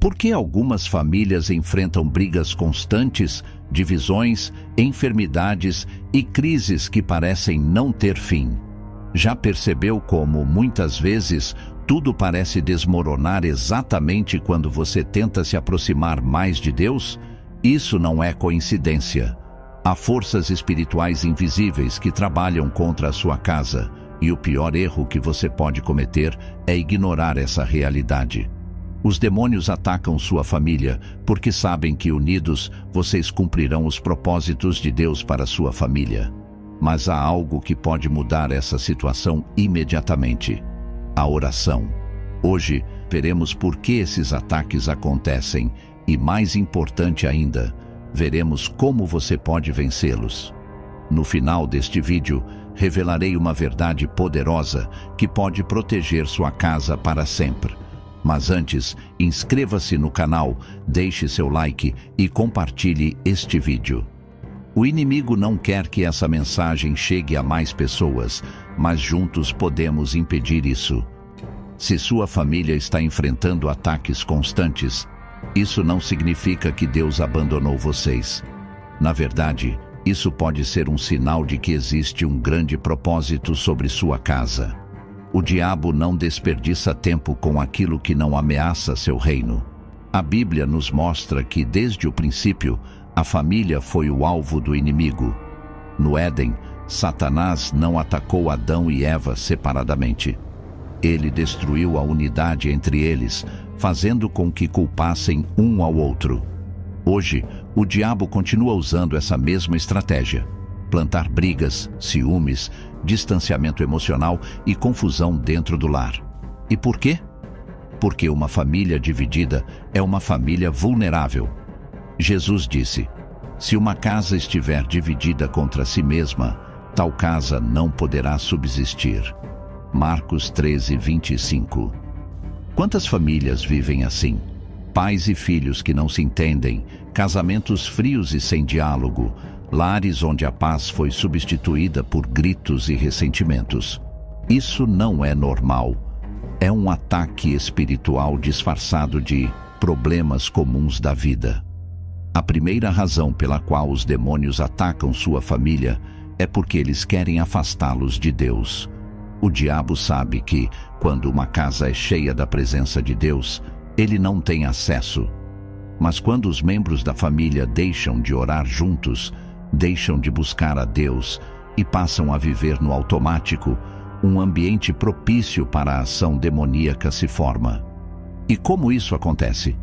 Por que algumas famílias enfrentam brigas constantes, divisões, enfermidades e crises que parecem não ter fim? Já percebeu como, muitas vezes, tudo parece desmoronar exatamente quando você tenta se aproximar mais de Deus? Isso não é coincidência. Há forças espirituais invisíveis que trabalham contra a sua casa, e o pior erro que você pode cometer é ignorar essa realidade. Os demônios atacam sua família porque sabem que unidos vocês cumprirão os propósitos de Deus para sua família. Mas há algo que pode mudar essa situação imediatamente: a oração. Hoje, veremos por que esses ataques acontecem e, mais importante ainda, veremos como você pode vencê-los. No final deste vídeo, revelarei uma verdade poderosa que pode proteger sua casa para sempre. Mas antes, inscreva-se no canal, deixe seu like e compartilhe este vídeo. O inimigo não quer que essa mensagem chegue a mais pessoas, mas juntos podemos impedir isso. Se sua família está enfrentando ataques constantes, isso não significa que Deus abandonou vocês. Na verdade, isso pode ser um sinal de que existe um grande propósito sobre sua casa. O diabo não desperdiça tempo com aquilo que não ameaça seu reino. A Bíblia nos mostra que, desde o princípio, a família foi o alvo do inimigo. No Éden, Satanás não atacou Adão e Eva separadamente. Ele destruiu a unidade entre eles, fazendo com que culpassem um ao outro. Hoje, o diabo continua usando essa mesma estratégia: plantar brigas, ciúmes, distanciamento emocional e confusão dentro do lar. E por quê? Porque uma família dividida é uma família vulnerável. Jesus disse: se uma casa estiver dividida contra si mesma, tal casa não poderá subsistir. Marcos 13:25. Quantas famílias vivem assim? Pais e filhos que não se entendem, casamentos frios e sem diálogo, lares onde a paz foi substituída por gritos e ressentimentos. Isso não é normal. É um ataque espiritual disfarçado de problemas comuns da vida. A primeira razão pela qual os demônios atacam sua família é porque eles querem afastá-los de Deus. O diabo sabe que, quando uma casa é cheia da presença de Deus, ele não tem acesso. Mas quando os membros da família deixam de orar juntos, deixam de buscar a Deus e passam a viver no automático, um ambiente propício para a ação demoníaca se forma. E como isso acontece?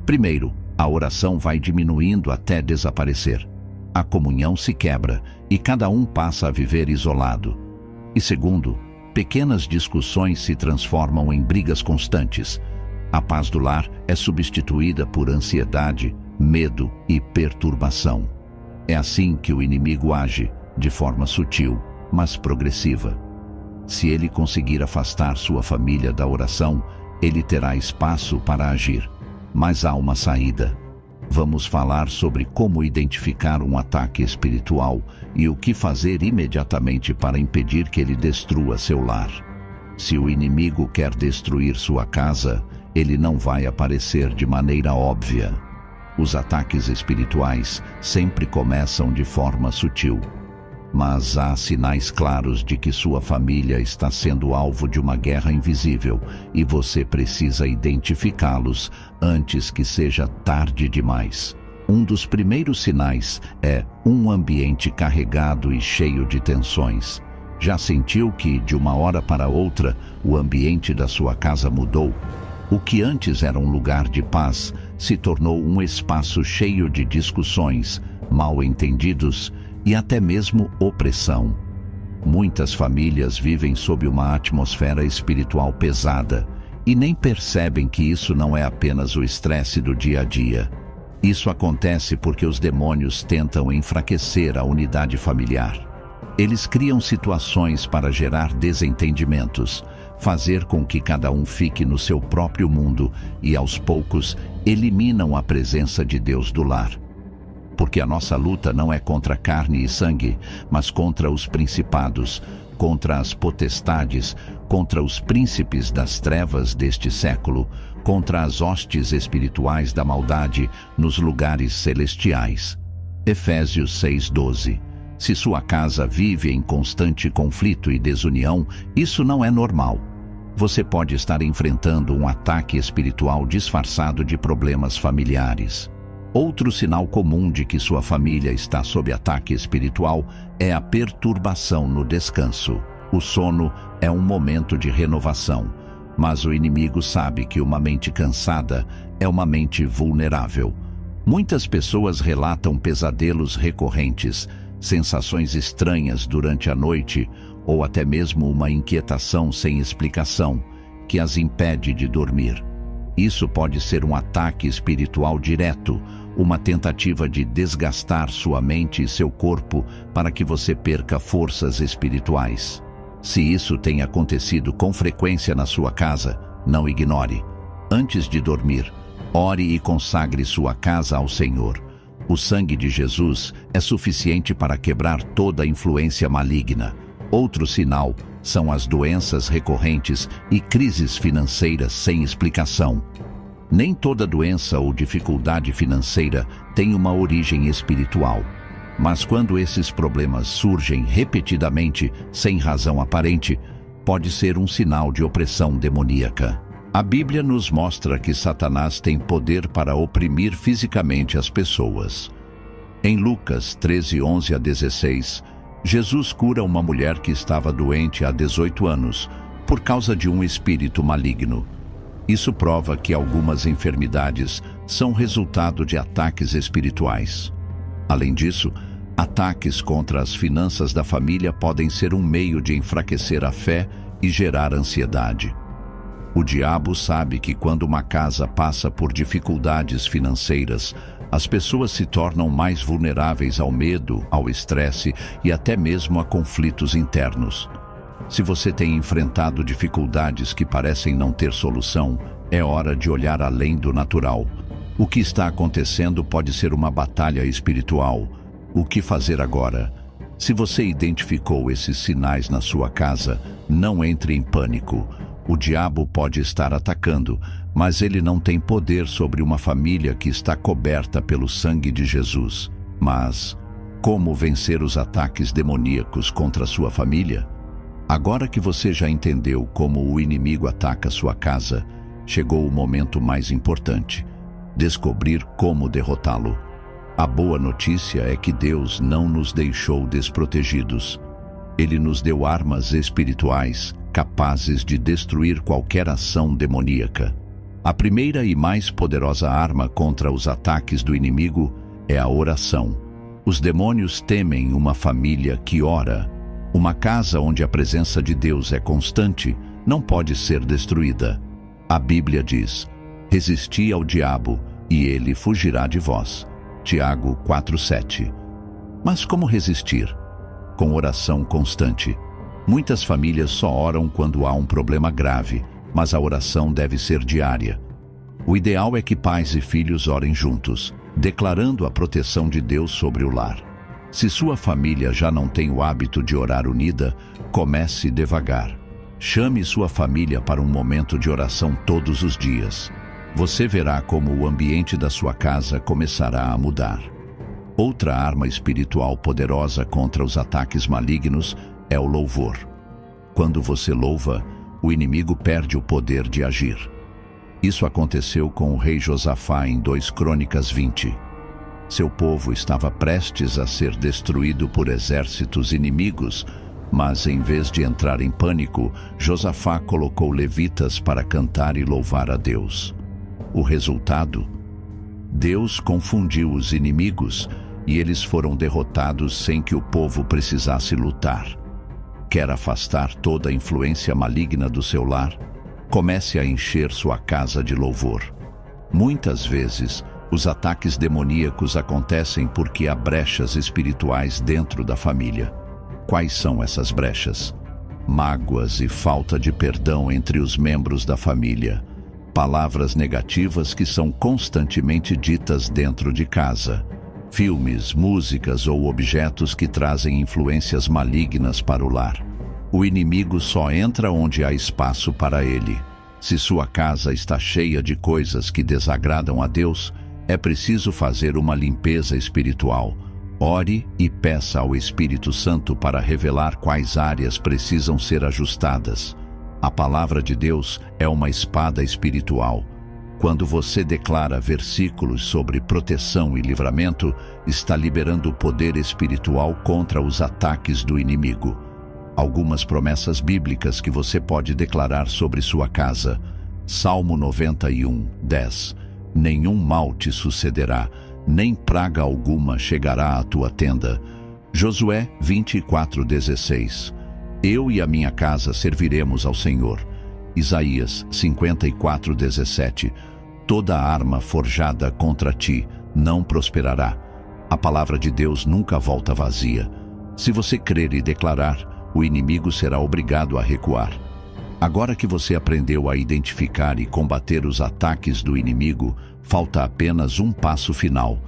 Primeiro, a oração vai diminuindo até desaparecer. A comunhão se quebra e cada um passa a viver isolado. E segundo, pequenas discussões se transformam em brigas constantes. A paz do lar é substituída por ansiedade, medo e perturbação. É assim que o inimigo age, de forma sutil, mas progressiva. Se ele conseguir afastar sua família da oração, ele terá espaço para agir. Mas há uma saída. Vamos falar sobre como identificar um ataque espiritual e o que fazer imediatamente para impedir que ele destrua seu lar. Se o inimigo quer destruir sua casa, ele não vai aparecer de maneira óbvia. Os ataques espirituais sempre começam de forma sutil. Mas há sinais claros de que sua família está sendo alvo de uma guerra invisível e você precisa identificá-los antes que seja tarde demais. Um dos primeiros sinais é um ambiente carregado e cheio de tensões. Já sentiu que, de uma hora para outra, o ambiente da sua casa mudou? O que antes era um lugar de paz se tornou um espaço cheio de discussões, mal-entendidos e até mesmo opressão. Muitas famílias vivem sob uma atmosfera espiritual pesada e nem percebem que isso não é apenas o estresse do dia a dia. Isso acontece porque os demônios tentam enfraquecer a unidade familiar. Eles criam situações para gerar desentendimentos, fazer com que cada um fique no seu próprio mundo e, aos poucos, eliminam a presença de Deus do lar. Porque a nossa luta não é contra carne e sangue, mas contra os principados, contra as potestades, contra os príncipes das trevas deste século, contra as hostes espirituais da maldade nos lugares celestiais. Efésios 6:12. Se sua casa vive em constante conflito e desunião, isso não é normal. Você pode estar enfrentando um ataque espiritual disfarçado de problemas familiares. Outro sinal comum de que sua família está sob ataque espiritual é a perturbação no descanso. O sono é um momento de renovação, mas o inimigo sabe que uma mente cansada é uma mente vulnerável. Muitas pessoas relatam pesadelos recorrentes, sensações estranhas durante a noite ou até mesmo uma inquietação sem explicação que as impede de dormir. Isso pode ser um ataque espiritual direto, uma tentativa de desgastar sua mente e seu corpo para que você perca forças espirituais. Se isso tem acontecido com frequência na sua casa, não ignore. Antes de dormir, ore e consagre sua casa ao Senhor. O sangue de Jesus é suficiente para quebrar toda influência maligna. Outro sinal são as doenças recorrentes e crises financeiras sem explicação. Nem toda doença ou dificuldade financeira tem uma origem espiritual. Mas quando esses problemas surgem repetidamente, sem razão aparente, pode ser um sinal de opressão demoníaca. A Bíblia nos mostra que Satanás tem poder para oprimir fisicamente as pessoas. Em Lucas 13:11-16, Jesus cura uma mulher que estava doente há 18 anos, por causa de um espírito maligno. Isso prova que algumas enfermidades são resultado de ataques espirituais. Além disso, ataques contra as finanças da família podem ser um meio de enfraquecer a fé e gerar ansiedade. O diabo sabe que quando uma casa passa por dificuldades financeiras, as pessoas se tornam mais vulneráveis ao medo, ao estresse e até mesmo a conflitos internos. Se você tem enfrentado dificuldades que parecem não ter solução, é hora de olhar além do natural. O que está acontecendo pode ser uma batalha espiritual. O que fazer agora? Se você identificou esses sinais na sua casa, não entre em pânico. O diabo pode estar atacando, mas ele não tem poder sobre uma família que está coberta pelo sangue de Jesus. Mas como vencer os ataques demoníacos contra sua família? Agora que você já entendeu como o inimigo ataca sua casa, chegou o momento mais importante: descobrir como derrotá-lo. A boa notícia é que Deus não nos deixou desprotegidos. Ele nos deu armas espirituais capazes de destruir qualquer ação demoníaca. A primeira e mais poderosa arma contra os ataques do inimigo é a oração. Os demônios temem uma família que ora. Uma casa onde a presença de Deus é constante não pode ser destruída. A Bíblia diz: resisti ao diabo e ele fugirá de vós. Tiago 4:7. Mas como resistir? Com oração constante. Muitas famílias só oram quando há um problema grave, mas a oração deve ser diária. O ideal é que pais e filhos orem juntos, declarando a proteção de Deus sobre o lar. Se sua família já não tem o hábito de orar unida, comece devagar. Chame sua família para um momento de oração todos os dias. Você verá como o ambiente da sua casa começará a mudar. Outra arma espiritual poderosa contra os ataques malignos é o louvor. Quando você louva, o inimigo perde o poder de agir. Isso aconteceu com o rei Josafá em 2 Crônicas 20. Seu povo estava prestes a ser destruído por exércitos inimigos, mas em vez de entrar em pânico, Josafá colocou levitas para cantar e louvar a Deus. O resultado? Deus confundiu os inimigos e eles foram derrotados sem que o povo precisasse lutar. Quer afastar toda a influência maligna do seu lar? Comece a encher sua casa de louvor. Muitas vezes, os ataques demoníacos acontecem porque há brechas espirituais dentro da família. Quais são essas brechas? Mágoas e falta de perdão entre os membros da família. Palavras negativas que são constantemente ditas dentro de casa. Filmes, músicas ou objetos que trazem influências malignas para o lar. O inimigo só entra onde há espaço para ele. Se sua casa está cheia de coisas que desagradam a Deus, é preciso fazer uma limpeza espiritual. Ore e peça ao Espírito Santo para revelar quais áreas precisam ser ajustadas. A palavra de Deus é uma espada espiritual. Quando você declara versículos sobre proteção e livramento, está liberando o poder espiritual contra os ataques do inimigo. Algumas promessas bíblicas que você pode declarar sobre sua casa. Salmo 91, 10. Nenhum mal te sucederá, nem praga alguma chegará à tua tenda. Josué 24, 16. Eu e a minha casa serviremos ao Senhor. Isaías 54, 17. Toda arma forjada contra ti não prosperará. A palavra de Deus nunca volta vazia. Se você crer e declarar, o inimigo será obrigado a recuar. Agora que você aprendeu a identificar e combater os ataques do inimigo, falta apenas um passo final: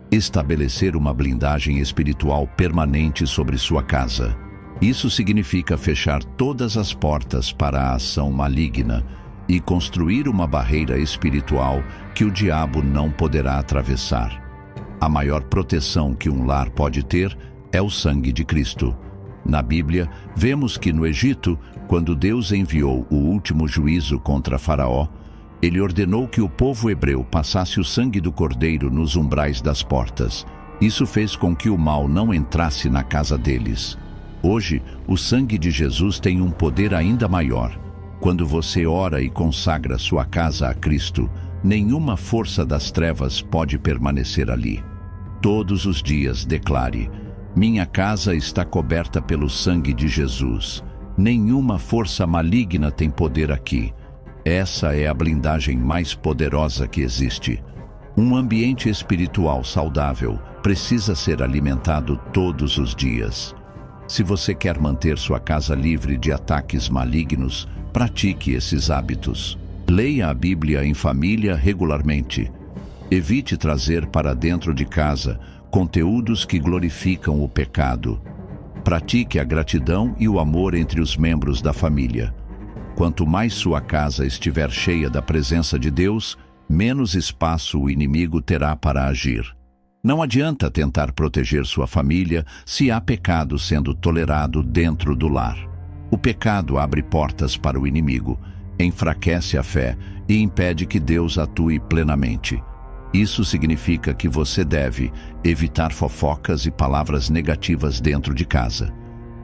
estabelecer uma blindagem espiritual permanente sobre sua casa. Isso significa fechar todas as portas para a ação maligna e construir uma barreira espiritual que o diabo não poderá atravessar. A maior proteção que um lar pode ter é o sangue de Cristo. Na Bíblia, vemos que no Egito, quando Deus enviou o último juízo contra Faraó, ele ordenou que o povo hebreu passasse o sangue do cordeiro nos umbrais das portas. Isso fez com que o mal não entrasse na casa deles. Hoje, o sangue de Jesus tem um poder ainda maior. Quando você ora e consagra sua casa a Cristo, nenhuma força das trevas pode permanecer ali. Todos os dias declare: minha casa está coberta pelo sangue de Jesus. Nenhuma força maligna tem poder aqui. Essa é a blindagem mais poderosa que existe. Um ambiente espiritual saudável precisa ser alimentado todos os dias. Se você quer manter sua casa livre de ataques malignos, pratique esses hábitos. Leia a Bíblia em família regularmente. Evite trazer para dentro de casa conteúdos que glorificam o pecado. Pratique a gratidão e o amor entre os membros da família. Quanto mais sua casa estiver cheia da presença de Deus, menos espaço o inimigo terá para agir. Não adianta tentar proteger sua família se há pecado sendo tolerado dentro do lar. O pecado abre portas para o inimigo, enfraquece a fé e impede que Deus atue plenamente. Isso significa que você deve evitar fofocas e palavras negativas dentro de casa,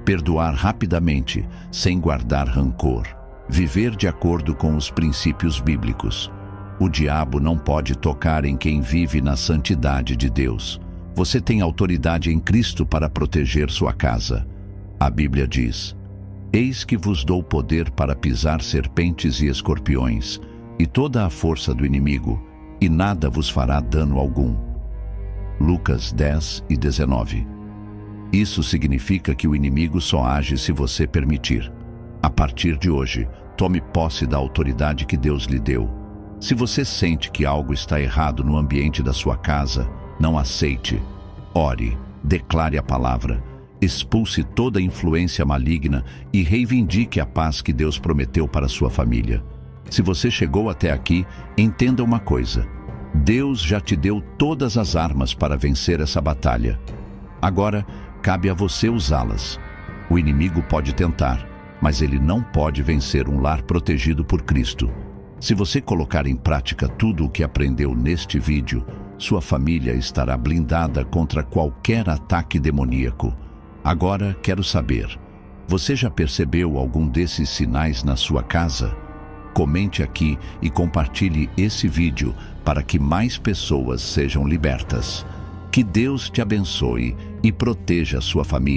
perdoar rapidamente, sem guardar rancor, viver de acordo com os princípios bíblicos. O diabo não pode tocar em quem vive na santidade de Deus. Você tem autoridade em Cristo para proteger sua casa. A Bíblia diz: eis que vos dou poder para pisar serpentes e escorpiões, e toda a força do inimigo, e nada vos fará dano algum. Lucas 10 e 19. Isso significa que o inimigo só age se você permitir. A partir de hoje, tome posse da autoridade que Deus lhe deu. Se você sente que algo está errado no ambiente da sua casa, não aceite. Ore, declare a palavra, expulse toda influência maligna e reivindique a paz que Deus prometeu para sua família. Se você chegou até aqui, entenda uma coisa: Deus já te deu todas as armas para vencer essa batalha. Agora, cabe a você usá-las. O inimigo pode tentar, mas ele não pode vencer um lar protegido por Cristo. Se você colocar em prática tudo o que aprendeu neste vídeo, sua família estará blindada contra qualquer ataque demoníaco. Agora, quero saber: você já percebeu algum desses sinais na sua casa? Comente aqui e compartilhe esse vídeo para que mais pessoas sejam libertas. Que Deus te abençoe e proteja a sua família.